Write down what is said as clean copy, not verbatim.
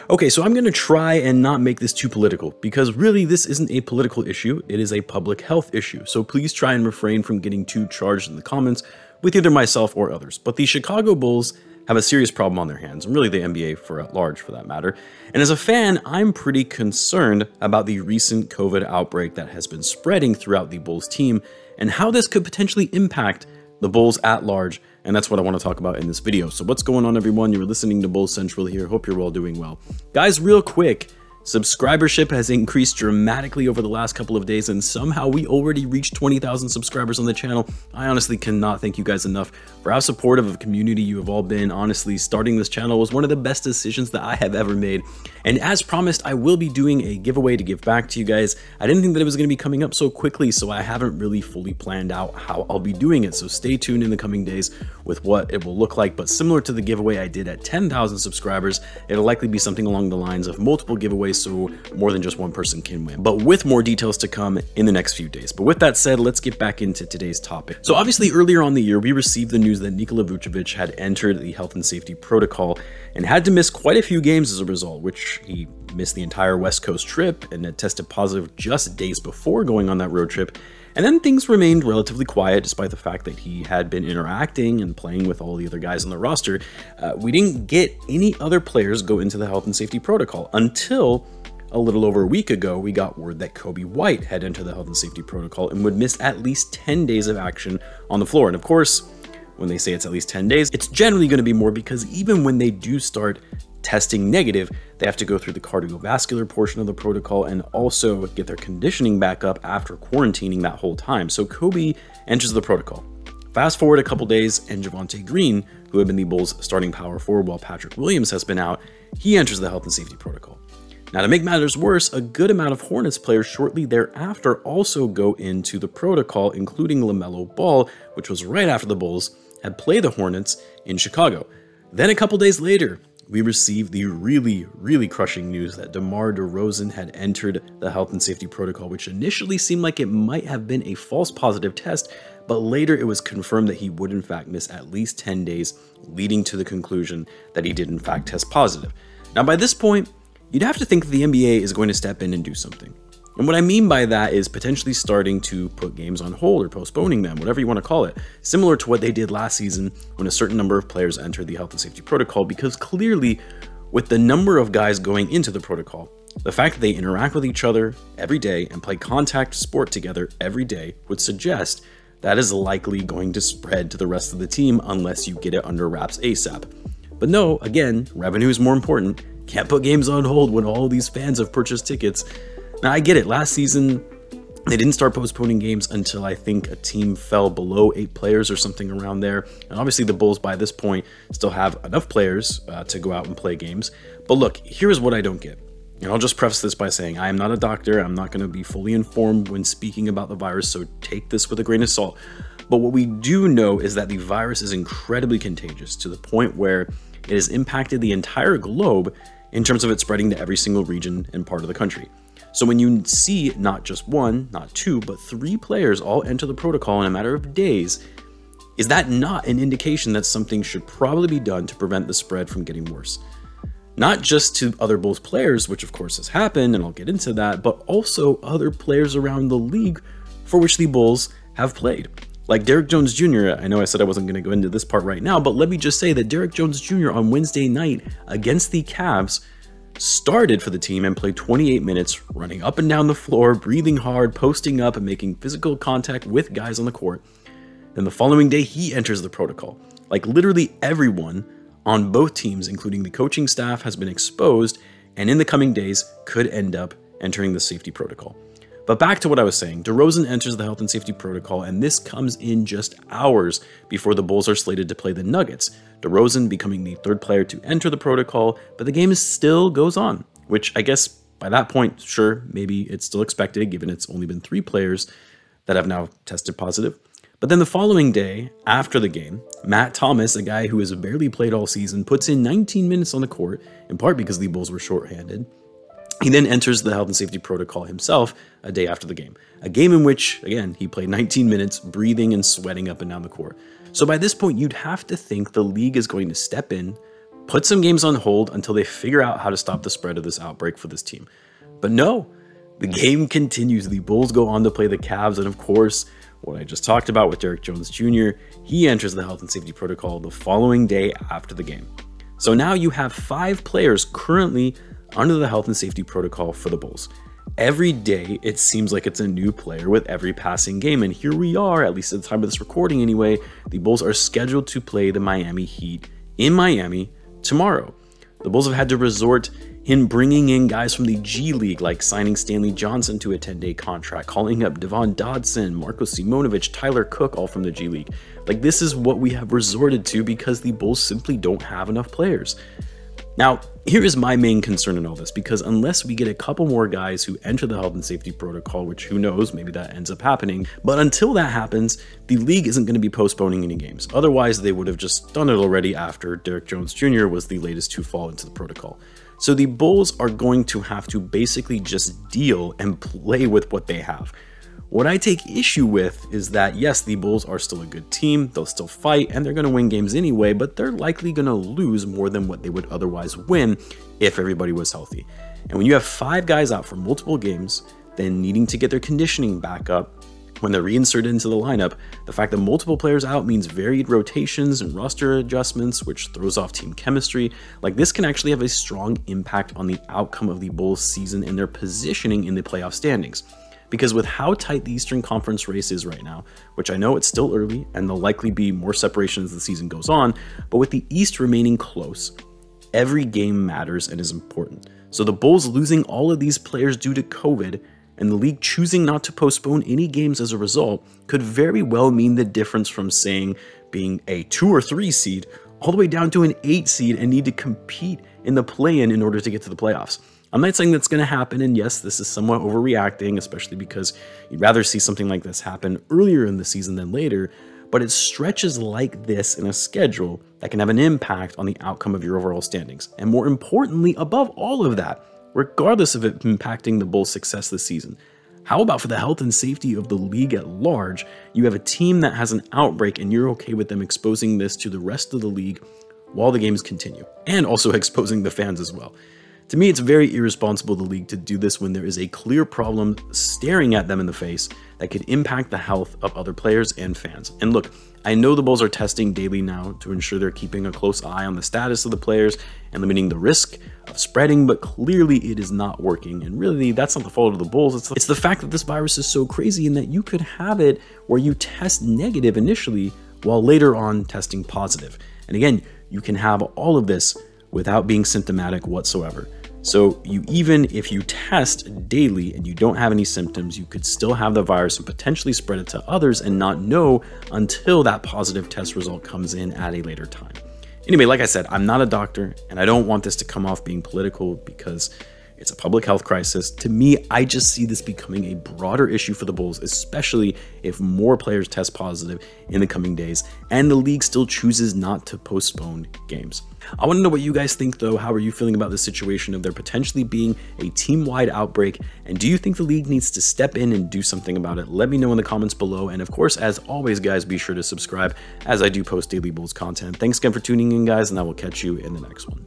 Okay, so I'm going to try and not make this too political, because really this isn't a political issue, it is a public health issue. So please try and refrain from getting too charged in the comments with either myself or others. But the Chicago Bulls have a serious problem on their hands, and really the NBA at large for that matter. And as a fan, I'm pretty concerned about the recent COVID outbreak that has been spreading throughout the Bulls team and how this could potentially impact the Bulls at large, and that's what I want to talk about in this video. So what's going on, everyone? You're listening to Bulls Central here. Hope you're all doing well. Guys, real quick, subscribership has increased dramatically over the last couple of days, and somehow we already reached 20,000 subscribers on the channel. I honestly cannot thank you guys enough for how supportive of a community you have all been. Honestly, starting this channel was one of the best decisions that I have ever made. And as promised, I will be doing a giveaway to give back to you guys. I didn't think that it was going to be coming up so quickly, so I haven't really fully planned out how I'll be doing it. So stay tuned in the coming days with what it will look like. But similar to the giveaway I did at 10,000 subscribers, it'll likely be something along the lines of multiple giveaways, so more than just one person can win, but with more details to come in the next few days. But with that said, let's get back into today's topic. So obviously earlier on the year, we received the news that Nikola Vucevic had entered the health and safety protocol and had to miss quite a few games as a result, which he missed the entire West Coast trip and had tested positive just days before going on that road trip. And then things remained relatively quiet despite the fact that he had been interacting and playing with all the other guys on the roster. We didn't get any other players go into the health and safety protocol until a little over a week ago. We got word that Coby White had entered the health and safety protocol and would miss at least 10 days of action on the floor. And of course, when they say it's at least 10 days, it's generally going to be more, because even when they do start testing negative, they have to go through the cardiovascular portion of the protocol and also get their conditioning back up after quarantining that whole time. So Coby enters the protocol. Fast forward a couple days, and Javonte Green, who had been the Bulls' starting power forward while Patrick Williams has been out, he enters the health and safety protocol. Now, to make matters worse, a good amount of Hornets players shortly thereafter also go into the protocol, including LaMelo Ball, which was right after the Bulls had played the Hornets in Chicago. Then a couple days later, we received the really crushing news that DeMar DeRozan had entered the health and safety protocol, which initially seemed like it might have been a false positive test, but later it was confirmed that he would in fact miss at least 10 days, leading to the conclusion that he did in fact test positive. Now, by this point, you'd have to think that the NBA is going to step in and do something. And what I mean by that is potentially starting to put games on hold or postponing them, whatever you want to call it, similar to what they did last season when a certain number of players entered the health and safety protocol, because clearly with the number of guys going into the protocol, the fact that they interact with each other every day and play contact sport together every day would suggest that is likely going to spread to the rest of the team unless you get it under wraps ASAP. But no, again, revenue is more important. Can't put games on hold when all these fans have purchased tickets. Now, I get it. Last season, they didn't start postponing games until I think a team fell below 8 players or something around there. And obviously, the Bulls, by this point, still have enough players to go out and play games. But look, here's what I don't get. And I'll just preface this by saying I am not a doctor. I'm not going to be fully informed when speaking about the virus, so take this with a grain of salt. But what we do know is that the virus is incredibly contagious to the point where it has impacted the entire globe in terms of it spreading to every single region and part of the country. So when you see not just one, not 2, but 3 players all enter the protocol in a matter of days, is that not an indication that something should probably be done to prevent the spread from getting worse? Not just to other Bulls players, which of course has happened, and I'll get into that, but also other players around the league for which the Bulls have played. Like Derrick Jones Jr., I know I said I wasn't going to go into this part right now, but let me just say that Derrick Jones Jr. on Wednesday night against the Cavs started for the team and played 28 minutes, running up and down the floor, breathing hard, posting up, and making physical contact with guys on the court. Then the following day, he enters the protocol. Like literally everyone on both teams, including the coaching staff, has been exposed, and in the coming days could end up entering the safety protocol. But back to what I was saying, DeRozan enters the health and safety protocol, and this comes in just hours before the Bulls are slated to play the Nuggets. DeRozan becoming the 3rd player to enter the protocol, but the game still goes on, which I guess by that point, sure, maybe it's still expected given it's only been 3 players that have now tested positive. But then the following day, after the game, Matt Thomas, a guy who has barely played all season, puts in 19 minutes on the court, in part because the Bulls were shorthanded. He then enters the health and safety protocol himself a day after the game. A game in which, again, he played 19 minutes, breathing and sweating up and down the court. So by this point, you'd have to think the league is going to step in, put some games on hold until they figure out how to stop the spread of this outbreak for this team. But no, the game continues. The Bulls go on to play the Cavs, and of course, what I just talked about with Derrick Jones Jr., he enters the health and safety protocol the following day after the game. So now you have 5 players currently under the health and safety protocol for the Bulls. Every day, it seems like it's a new player with every passing game, and here we are, at least at the time of this recording anyway, the Bulls are scheduled to play the Miami Heat in Miami tomorrow. The Bulls have had to resort in bringing in guys from the G League, like signing Stanley Johnson to a 10-day contract, calling up Devon Dodson, Marko Simonovic, Tyler Cook, all from the G League. Like, this is what we have resorted to because the Bulls simply don't have enough players. Now, here is my main concern in all this, because unless we get a couple more guys who enter the health and safety protocol, which who knows, maybe that ends up happening, but until that happens, the league isn't going to be postponing any games. Otherwise, they would have just done it already after Derrick Jones Jr. was the latest to fall into the protocol. So the Bulls are going to have to basically just deal and play with what they have. What I take issue with is that, yes, the Bulls are still a good team, they'll still fight, and they're going to win games anyway, but they're likely going to lose more than what they would otherwise win if everybody was healthy. And when you have 5 guys out for multiple games, then needing to get their conditioning back up, when they're reinserted into the lineup, the fact that multiple players out means varied rotations and roster adjustments, which throws off team chemistry. Like, this can actually have a strong impact on the outcome of the Bulls season and their positioning in the playoff standings. Because with how tight the Eastern Conference race is right now, which I know it's still early and there'll likely be more separation as the season goes on, but with the East remaining close, every game matters and is important. So the Bulls losing all of these players due to COVID and the league choosing not to postpone any games as a result could very well mean the difference from, saying, being a 2 or 3 seed all the way down to an 8 seed and need to compete in the play-in in order to get to the playoffs. I'm not saying that's going to happen, and yes, this is somewhat overreacting, especially because you'd rather see something like this happen earlier in the season than later, but it's stretches like this in a schedule that can have an impact on the outcome of your overall standings. And more importantly, above all of that, regardless of it impacting the Bulls' success this season, how about for the health and safety of the league at large, you have a team that has an outbreak and you're okay with them exposing this to the rest of the league while the games continue, and also exposing the fans as well. To me, it's very irresponsible of the league to do this when there is a clear problem staring at them in the face that could impact the health of other players and fans. And look, I know the Bulls are testing daily now to ensure they're keeping a close eye on the status of the players and limiting the risk of spreading, but clearly it is not working. And really, that's not the fault of the Bulls. It's the fact that this virus is so crazy and that you could have it where you test negative initially while later on testing positive. And again, you can have all of this without being symptomatic whatsoever. So even if you test daily and you don't have any symptoms, you could still have the virus and potentially spread it to others and not know until that positive test result comes in at a later time. Anyway, like I said, I'm not a doctor and I don't want this to come off being political because it's a public health crisis. To me, I just see this becoming a broader issue for the Bulls, especially if more players test positive in the coming days and the league still chooses not to postpone games. I want to know what you guys think though. How are you feeling about this situation of there potentially being a team-wide outbreak? And do you think the league needs to step in and do something about it? Let me know in the comments below. And of course, as always, guys, be sure to subscribe as I do post daily Bulls content. Thanks again for tuning in, guys, and I will catch you in the next one.